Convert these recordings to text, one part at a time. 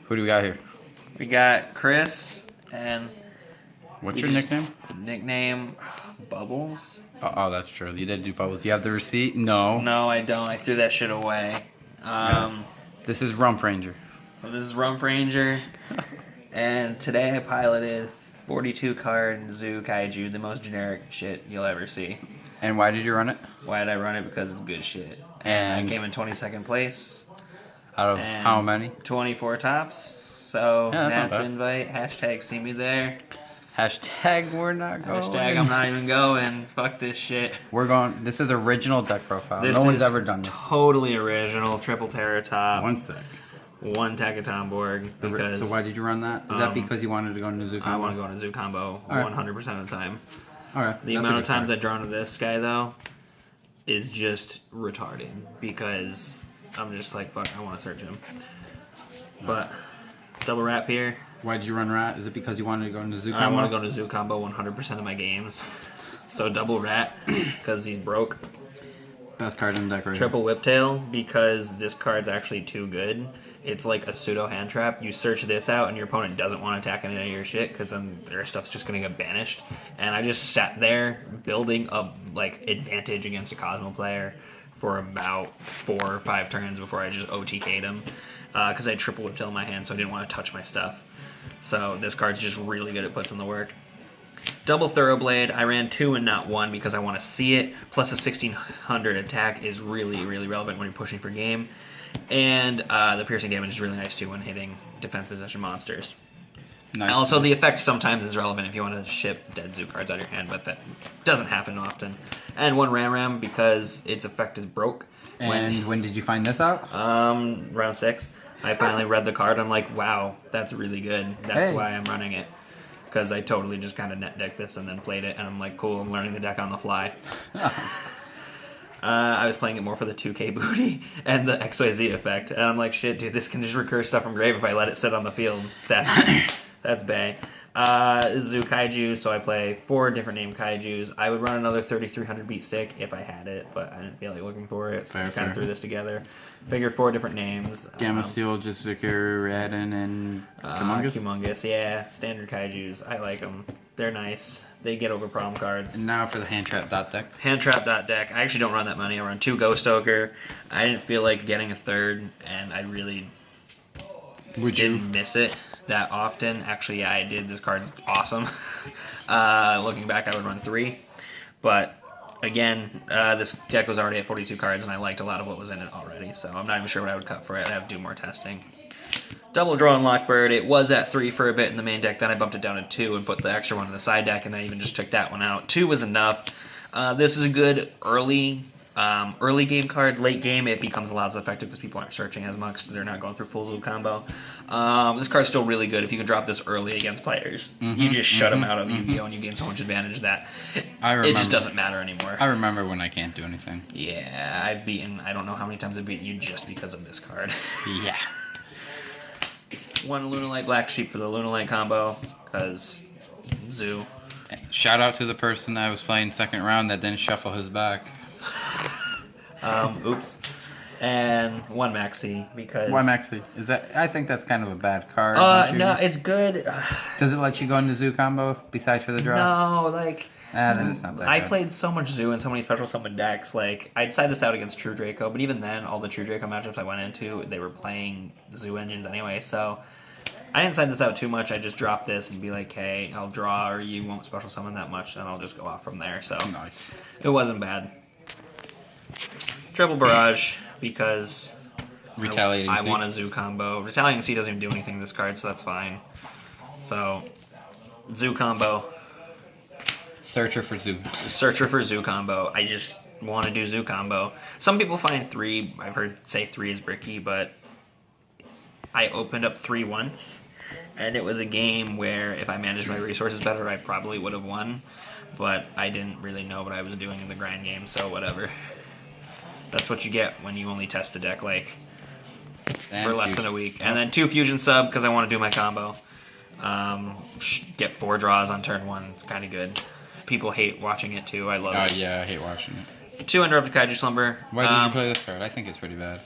Who do we got here? We got Chris and... What's your nickname? Nickname... Bubbles? Oh, that's true. You did do Bubbles. You have the receipt? No. No, I don't. I threw that shit away. This is RumpRanger. Well, this is RumpRanger. And today I piloted 42 card Zoo Kaiju, the most generic shit you'll ever see. And why did you run it? Why did I run it? Because it's good shit. And I came in 22nd place. Out of how many? 24 tops. So, yeah, Matt's invite, hashtag see me there. Hashtag we're not going. Hashtag I'm not even going. Fuck this shit. We're going. This is original deck profile. No one's ever done this. Totally original. Triple Terra top. One sec. One Takaton Borg. Because, so why did you run that? Is that because you wanted to go into Zoo Combo? I want to go into Zoo Combo 100% of the time. Alright. The amount of times I've drawn to this guy, though, is just retarded. Because I'm just like, fuck, I want to search him. But, double wrap here. Why did you run Rat? Is it because you wanted to go into Zoo Combo? I want to go to Zoo Combo 100% of my games. So double Rat, because he's broke. Best card in the deck right Triple Whiptail, because this card's actually too good. It's like a pseudo hand trap. You search this out and your opponent doesn't want to attack any of your shit, because then their stuff's just going to get banished. And I just sat there building up like advantage against a Cosmo player for about 4 or 5 turns before I just OTK'd him. Because I had Triple Whiptail in my hand, so I didn't want to touch my stuff. So this card's just really good at putting in the work. Double Thoroughblade, I ran 2 and not 1 because I want to see it. Plus a 1600 attack is really, really relevant when you're pushing for game. And the piercing damage is really nice too when hitting defense possession monsters. Nice. Also, the effect sometimes is relevant if you want to ship dead Zoo cards out of your hand, but that doesn't happen often. And 1 Ram because its effect is broke. And when did you find this out? Round 6. I finally read the card. I'm like, wow, that's really good. That's why I'm running it. Because I totally just kind of net decked this and then played it. And I'm like, cool, I'm learning the deck on the fly. I was playing it more for the 2K booty and the XYZ effect. And I'm like, shit, dude, this can just recur stuff from grave if I let it sit on the field. That's bae. Zoo Kaiju, so I play 4 different named Kaijus. I would run another 3300 beat stick if I had it, but I didn't feel like looking for it, so I just kind of threw this together. Figured 4 different names. Gamma Seal, Jessica, Radin, and Humongous? Humongous, yeah. Standard Kaijus. I like them. They're nice. They get over problem cards. And now for the Hand Trap dot deck. Hand Trap dot deck. I actually don't run that many. I run 2 Ghost Stoker. I didn't feel like getting a 3rd, and I really didn't miss it that often. Actually, yeah, I did. This card's awesome. Looking back, I would run 3. But, again, this deck was already at 42 cards, and I liked a lot of what was in it already. So I'm not even sure what I would cut for it. I'd have to do more testing. Double Draw and Lockbird. It was at 3 for a bit in the main deck. Then I bumped it down to 2 and put the extra one in the side deck, and I even just took that one out. 2 was enough. This is a good early game card. Late game, it becomes a lot less effective because people aren't searching as much. So they're not going through full Zoo Combo. This card's still really good if you can drop this early against players. You just shut them out of Yu-Gi-Oh! And you gain so much advantage that it just doesn't matter anymore. I remember when I can't do anything. Yeah, I've beaten, I don't know how many times I've beaten you just because of this card. Yeah. 1 Lunalight Black Sheep for the Lunalight combo, because Zoo. Shout out to the person that was playing second round that didn't shuffle his back. Oops. And 1 Maxi, because... Why Maxi? Is that? I think that's kind of a bad card. No, it's good. Does it let you go into Zoo Combo besides for the draw? No, like... then it's not that I good. played so much Zoo and so many special summon decks. Like, I'd side this out against True Draco, but even then, all the True Draco matchups I went into, they were playing Zoo engines anyway, so... I didn't side this out too much. I just dropped this and be like, hey, I'll draw, or you won't special summon that much, and I'll just go off from there. So nice. It wasn't bad. Triple Barrage, because I want a Zoo combo. Retaliating Sea doesn't even do anything to this card, so that's fine. So, Zoo combo. Searcher for Zoo. Searcher for Zoo combo. I just want to do Zoo combo. Some people find 3, I've heard say 3 is bricky, but I opened up 3 once, and it was a game where if I managed my resources better, I probably would have won, but I didn't really know what I was doing in the grind game, so whatever. That's what you get when you only test the deck, like, for less than a week. And then 2 Fusion Sub, because I want to do my combo. Get 4 draws on turn 1. It's kind of good. People hate watching it, too. I love it. Oh, yeah, I hate watching it. 2 Interrupted Kaiju Slumber. Why did you play this card? I think it's pretty bad.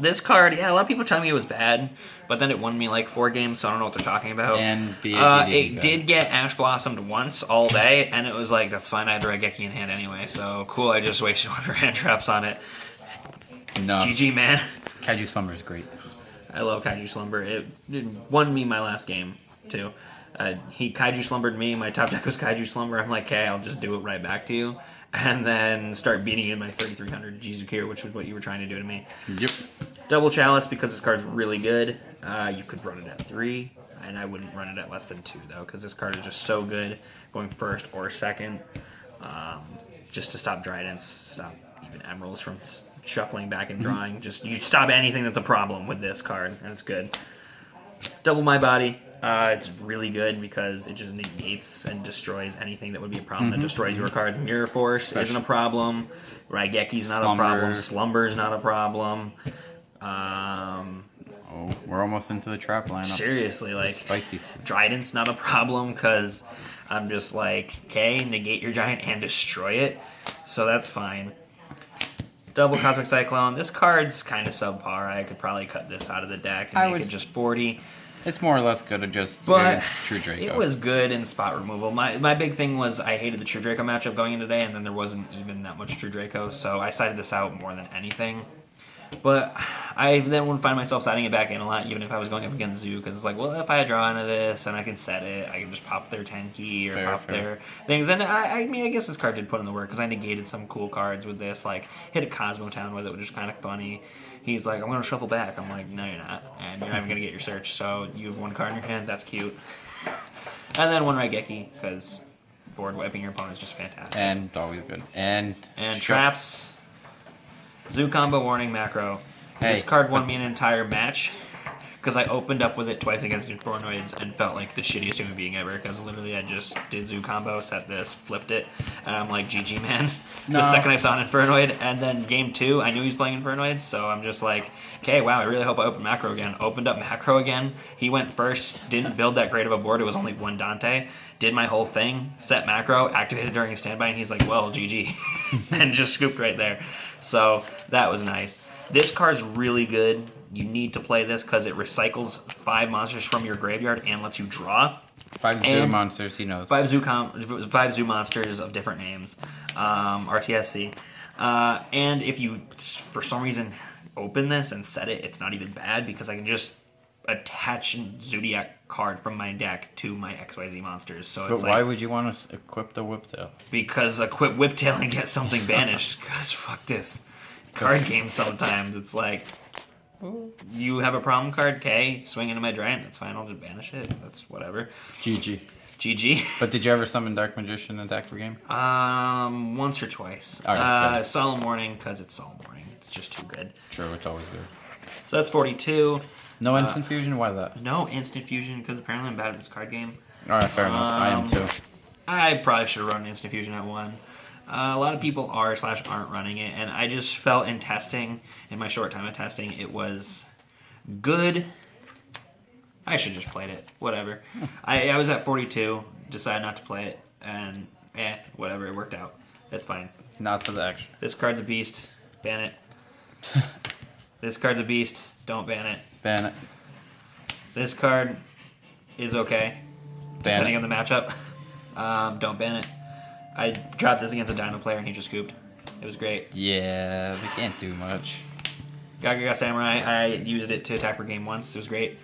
This card, yeah, a lot of people tell me it was bad, but then it won me like 4 games, so I don't know what they're talking about. And it did get Ash Blossomed once all day, and it was like, that's fine, I had Raigeki in hand anyway, so cool, I just wasted 1 hand traps on it. No. GG, man. Kaiju Slumber is great. I love Kaiju Slumber. It won me my last game, too. He Kaiju Slumbered me, my top deck was Kaiju Slumber, I'm like, okay, I'll just do it right back to you. And then start beating in my 3300 Jizukir, which was what you were trying to do to me. Yep. Double Chalice, because this card's really good. You could run it at 3, and I wouldn't run it at less than 2, though, because this card is just so good, going first or second, just to stop Tridents, stop even Emeralds from shuffling back and drawing. Just you stop anything that's a problem with this card, and it's good. Double My Body. It's really good because it just negates and destroys anything that would be a problem that destroys your cards. Mirror Force isn't a problem. Raigeki's not a problem. Slumber's not a problem. Oh, we're almost into the trap lineup. Seriously, like Spicy. Trident's not a problem because I'm just like, okay, negate your giant and destroy it. So that's fine. Double Cosmic Cyclone. This card's kind of subpar. I could probably cut this out of the deck and make it just 40. It's more or less good, just but True Draco. It was good in spot removal. My big thing was I hated the True Draco matchup going in today, and then there wasn't even that much True Draco, so I sided this out more than anything. But I then would find myself siding it back in a lot, even if I was going up against Zoo, because it's like, well, if I draw into this and I can set it, I can just pop their Tenki or pop their things. And I mean, I guess this card did put in the work, because I negated some cool cards with this, like hit a Cosmo Town with it, which is kind of funny. He's like, I'm going to shuffle back. I'm like, no, you're not. And you're not even going to get your search. So you have 1 card in your hand. That's cute. And then 1 Raigeki, because board wiping your opponent is just fantastic. And always good. And traps. Zoo combo, warning, macro. Hey, this card won me an entire match because I opened up with it twice against Infernoids and felt like the shittiest human being ever, because literally I just did Zoo combo, set this, flipped it, and I'm like, GG, man. No. The second I saw an Infernoid, and then game 2, I knew he was playing Infernoids, so I'm just like, okay, wow, I really hope I open macro again. Opened up macro again. He went first, didn't build that great of a board. It was only 1 Dante. Did my whole thing, set macro, activated during a standby, and he's like, well, GG. And just scooped right there. So that was nice. This card's really good. You need to play this because it recycles 5 monsters from your graveyard and lets you draw. 5 zoo monsters, he knows. 5 zoo monsters of different names. RTSC. And if you, for some reason, open this and set it, it's not even bad because I can just attach a Zodiac card from my deck to my XYZ monsters. So but it's why would you want to equip the Whiptail? Because equip Whiptail and get something banished. Because fuck this. Card games sometimes. It's like, you have a problem card, okay, swing into my Giant, that's fine, I'll just banish it, that's whatever. GG. GG. But did you ever summon Dark Magician and attack for game? Once or twice. Right, Solemn Warning, because it's Solemn Warning. It's just too good. True, it's always good. So that's 42. No instant fusion? Why that? No instant fusion, because apparently I'm bad at this card game. Alright, fair enough. I am too. I probably should have run instant fusion at 1. A lot of people are/aren't running it, and I just felt in testing, in my short time of testing, it was good. I should just played it. Whatever. I was at 42, decided not to play it, and whatever, it worked out. It's fine. Not for the action. This card's a beast. Ban it. This card's a beast. Don't ban it. Ban it. This card is okay. Ban depending it. on the matchup. Don't ban it. I dropped this against a Dino player and he just scooped. It was great. Yeah, they can't do much. Gaga Samurai, I used it to attack for game once. It was great.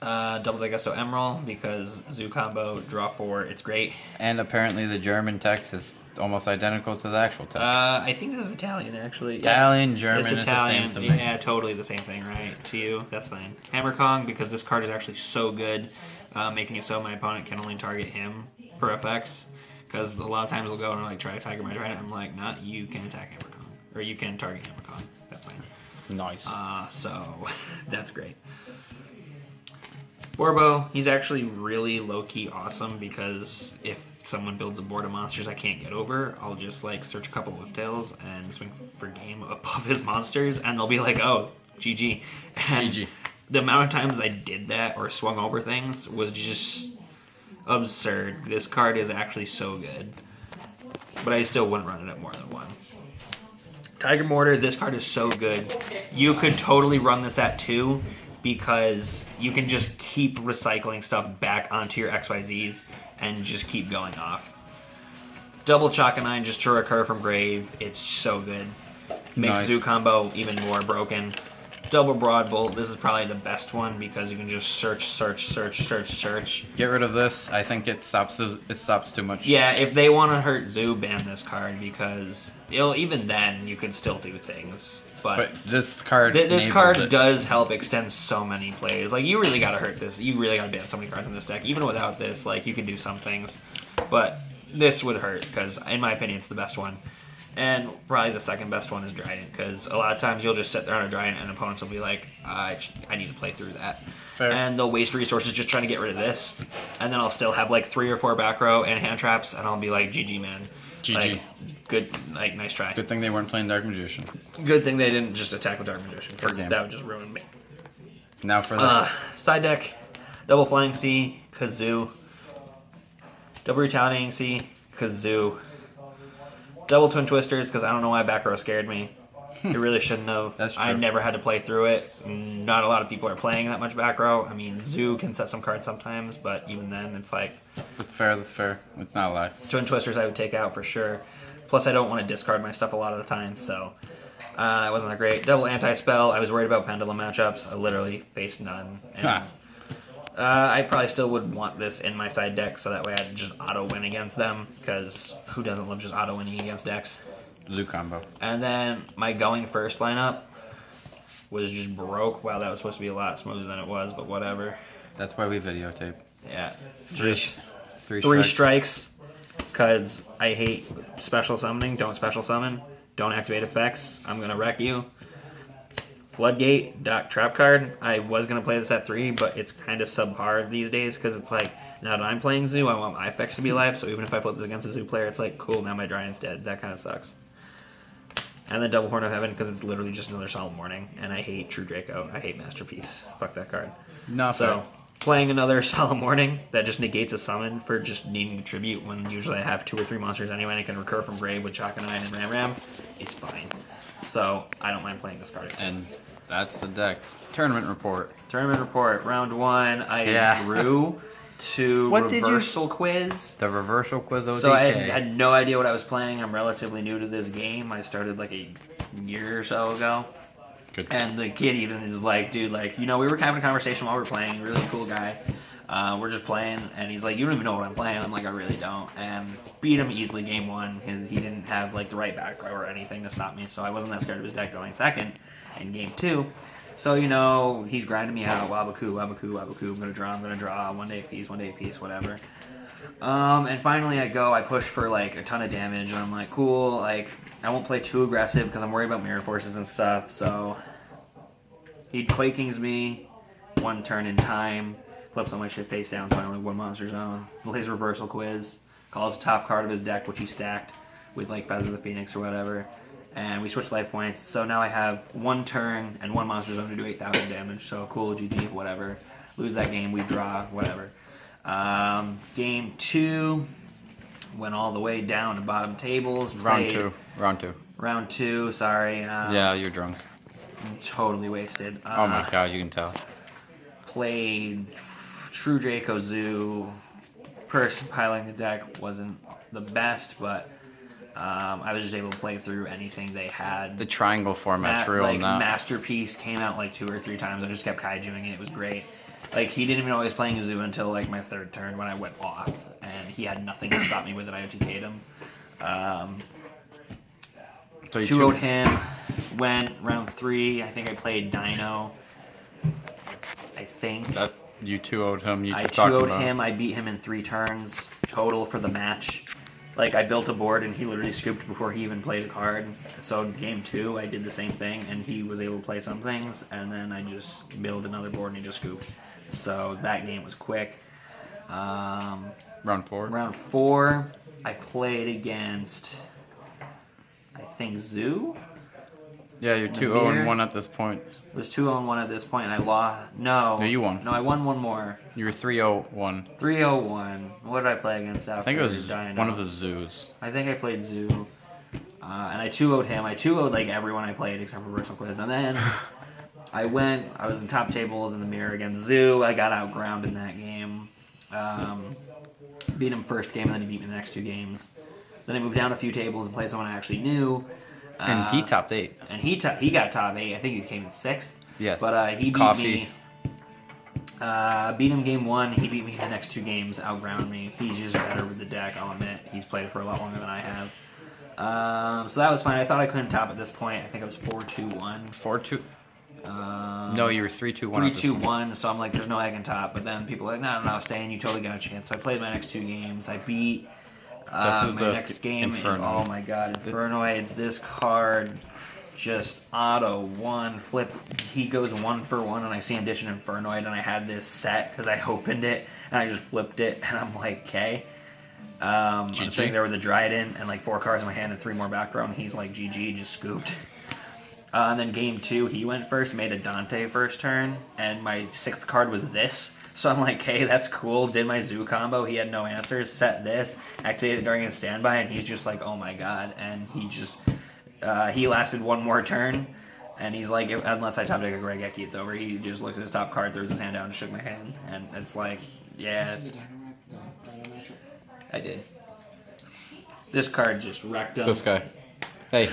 Double Degusto Emerald because Zoo combo, draw 4. It's great. And apparently the German text is almost identical to the actual text. I think this is Italian, actually. Italian, German, it's Italian. the same to me. Yeah, totally the same thing, right? To you, that's fine. Hammer Kong because this card is actually so good, making it so my opponent can only target him for effects. Because a lot of times they'll go and like try to attack my Giant. I'm like, not you can attack Hammer Kong. Or you can target Hammer Kong. That's fine. Nice. So that's great. Borbo, he's actually really low-key awesome because if someone builds a board of monsters I can't get over, I'll just like search a couple Whiptails and swing for game above his monsters and they'll be like, oh, GG. And GG. The amount of times I did that or swung over things was just absurd. This card is actually so good. But I still wouldn't run it at more than 1. Tiger Mortar, this card is so good. You could totally run this at 2 because you can just keep recycling stuff back onto your XYZs and just keep going off. Double Chakanine just to recur from grave. It's so good. Makes Nice. Zoo combo even more broken. Double Broad Bolt. This is probably the best one because you can just search. Get rid of this. I think it stops too much. Yeah, if they want to hurt Zoo, ban this card because even then you could still do things. But this card this card does help extend so many plays. Like, you really got to hurt this. You really got to ban so many cards in this deck. Even without this, like, you could do some things. But this would hurt because, in my opinion, it's the best one. And probably the second best one is Dryant, because a lot of times you'll just sit there on a Dryant and opponents will be like, I need to play through that. Fair. And they'll waste resources just trying to get rid of this. And then I'll still have like 3 or 4 back row and hand traps, and I'll be like, GG, man. GG. Like, good, like, nice try. Good thing they weren't playing Dark Magician. Good thing they didn't just attack with Dark Magician, because game. that would just ruin me. Now for the Side deck, double Flying Sea, Kazoo. Double Retaliating Sea, Kazoo. Double Twin Twisters, because I don't know why back row scared me. It really shouldn't have. That's true. I never had to play through it. Not a lot of people are playing that much back row. I mean, Zoo can set some cards sometimes, but even then, it's like... That's fair. It's not a lie. Twin Twisters I would take out for sure. Plus, I don't want to discard my stuff a lot of the time, so... that wasn't that great. Double Anti-Spell. I was worried about Pendulum matchups. I literally faced none. And, I probably still would want this in my side deck, so that way I'd just auto-win against them, because who doesn't love just auto-winning against decks? Zoo combo. And then my going first lineup was just broke. Wow, that was supposed to be a lot smoother than it was, but whatever. That's why we videotape. Yeah. Three strikes, because I hate special summoning. Don't special summon. Don't activate effects. I'm going to wreck you. Floodgate, trap card. I was going to play this at 3, but it's kind of subpar these days, because it's like, now that I'm playing Zoo, I want my effects to be alive, so even if I flip this against a Zoo player, it's like, cool, now my Dryant's dead. That kind of sucks. And then Double Horn of Heaven, because it's literally just another Solemn Warning, and I hate True Draco. I hate Masterpiece. Fuck that card. Not So, fair. playing another Solemn Warning that just negates a summon for just needing to tribute when usually I have 2 or 3 monsters anyway, and I can recur from grave with Chakanine and Ram is fine. So, I don't mind playing this card. And that's the deck. Tournament report. Tournament report. Round 1, I drew to Reversal Quiz. The Reversal Quiz OTK. So I had no idea what I was playing. I'm relatively new to this game. I started like a year or so ago. Good. And the kid even is like, dude, like, you know, we were having a conversation while we were playing. Really cool guy. We're just playing, and he's like, you don't even know what I'm playing. I'm like, I really don't. And beat him easily game 1. He didn't have like the right back row or anything to stop me, so I wasn't that scared of his deck going second in game 2. So, you know, he's grinding me out. Wabaku. I'm gonna draw. 1 day piece, whatever. And finally I push for like a ton of damage, and I'm like, cool, like, I won't play too aggressive because I'm worried about mirror forces and stuff, so he Quakings me 1 turn in time, flips all my shit face down, so I only have 1 monster zone, plays Reversal Quiz, calls the top card of his deck, which he stacked with like Feather of the Phoenix or whatever, and we switch life points, so now I have 1 turn and 1 monster zone to do 8,000 damage, so cool, GG, whatever. Lose that game, we draw, whatever. Game 2, went all the way down to bottom tables. Round 2, sorry. Yeah, you're drunk. I'm totally wasted. Oh my god, you can tell. Played True Draco Zoo. Piling the deck wasn't the best, but I was just able to play through anything they had. The triangle format's real like, now. Masterpiece came out like 2 or 3 times. I just kept Kaijuing it. It was great. Like, he didn't even know I was playing a Zoo until like my 3rd turn when I went off, and he had nothing to stop me with it. I OTK'd him. So you 2-0'd him. Went round 3. I think I played Dino. I think. You 2-0'd him. I 2-0'd him. I beat him in 3 turns total for the match. Like, I built a board and he literally scooped before he even played a card. So game 2, I did the same thing, and he was able to play some things, and then I just built another board and he just scooped. So that game was quick. Round 4. Round 4, I played against, I think, Zoo? Yeah, you're 2-0-1 at this point. It was 2-0-1 at this point, and I lost. No, you won. No, I won 1 more. You were 3-0-1. 3-0-1. What did I play against after? I think it was Dino? one of the Zoos. I think I played Zoo. and I 2-0'd him. I 2-0'd like everyone I played except for Versal Quiz. And then I was in top tables in the mirror against Zoo. I got outground in that game. Beat him first game, and then he beat me the next 2 games. Then I moved down a few tables and played someone I actually knew. And he topped 8. And he got top 8. I think he came in 6th. Yes. But he beat me. Beat him game 1. He beat me the next 2 games, outground me. He's just better with the deck, I'll admit. He's played it for a lot longer than I have. So that was fine. I thought I couldn't top at this point. I think I was 4-2-1. 4-2. No, you were 3-2-1. 3-2-1. So I'm like, there's no way I can top. But then people were like, no, Stan, you totally got a chance. So I played my next 2 games. I beat my next game. Inferno. Oh my god, Infernoids. This card just auto 1 flip. He goes 1 for 1, and I see him ditch an Infernoid, and I had this set because I opened it and I just flipped it, and I'm like, okay. I'm sitting there with a Dryden and like 4 cards in my hand and 3 more back row, and he's like, GG, just scooped. And then game 2, he went first, made a Dante first turn, and my 6th card was this. So I'm like, hey, that's cool. Did my Zoo combo. He had no answers. Set this. Activated during his standby, and he's just like, oh my god. And he just, he lasted 1 more turn, and he's like, unless I top deck a Gregeki, it's over. He just looks at his top card, throws his hand down, and shook my hand. And it's like, yeah. I did. This card just wrecked him. This guy. Hey.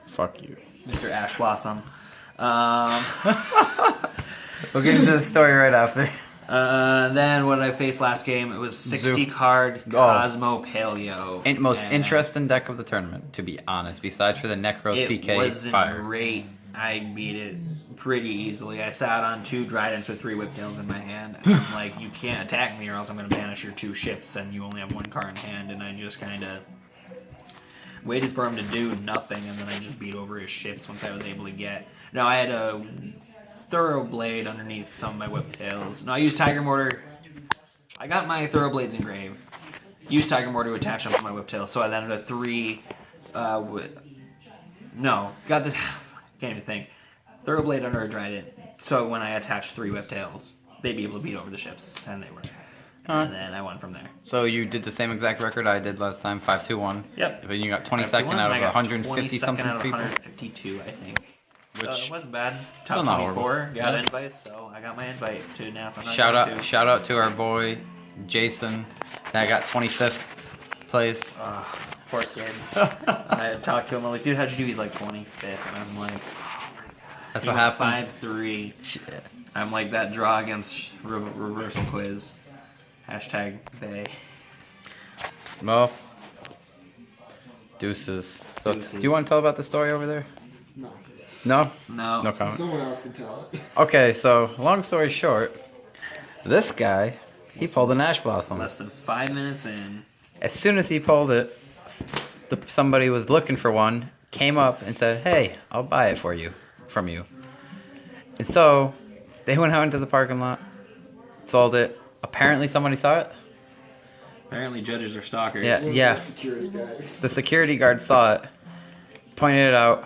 Fuck you. Mr. Ash Blossom. We'll get into the story right after. Then what did I face last game? It was 60 card Cosmo Paleo. Most interesting deck of the tournament, to be honest. Besides for the Necros PK It wasn't Fire. great. I beat it pretty easily. I sat on 2 Dryadens with 3 Whiptails in my hand. And I'm like, you can't attack me or else I'm going to banish your 2 ships and you only have 1 card in hand. And I just kind of waited for him to do nothing, and then I just beat over his ships once I was able to get. Now I had a Thoroughblade underneath some of my Whiptails. No, I used Tiger Mortar. I got my Thoroughblades engraved. Used Tiger Mortar to attach them to my Whiptails, so I then had a 3. No, got the. Can't even think. Thoroughblade under a Dryden. So when I attached 3 Whiptails, they'd be able to beat over the ships, and they were. And then I won from there. So you did the same exact record I did last time, 5-2-1. Yep. But you got 22nd out of 150 something people. 152, I think. Which it wasn't bad. Top 24 got invites, so I got my invite to announce. Shout out to our boy Jason that got 25th place. Poor kid. I talked to him. I'm like, dude, how'd you do? He's like 25th, and I'm like, that's what happened. 5-3. I'm like, that draw against Reversal Quiz. #Bay. Well, deuces. So, do you want to tell about the story over there? No. No? No. No comment. Someone else can tell it. Okay, so long story short, this guy, he pulled an Ash Blossom. Less than 5 minutes in. As soon as he pulled it, somebody was looking for one, came up and said, "Hey, I'll buy it from you." And so they went out into the parking lot, sold it. Apparently somebody saw it. Apparently judges are stalkers. Yeah. The security guys. The security guard saw it, pointed it out.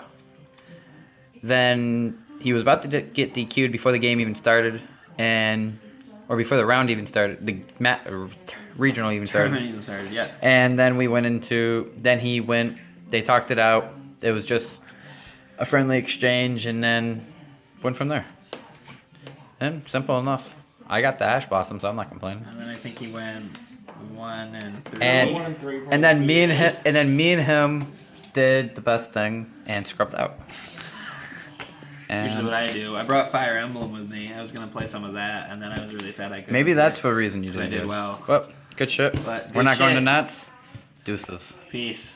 Then he was about to get DQ'd before the game even started, or before the round even started. The regional even started. Tournament even started, yeah. And then they talked it out. It was just a friendly exchange, and then went from there. And simple enough. I got the Ash Blossom, so I'm not complaining. And then I think he went 1-3. And then me and him did the best thing and scrubbed out. And usually what I do. I brought Fire Emblem with me. I was gonna play some of that, and then I was really sad I couldn't. Maybe that's the reason you didn't do well. Well, good shit. But We're not going to shit. nuts. Deuces. Peace.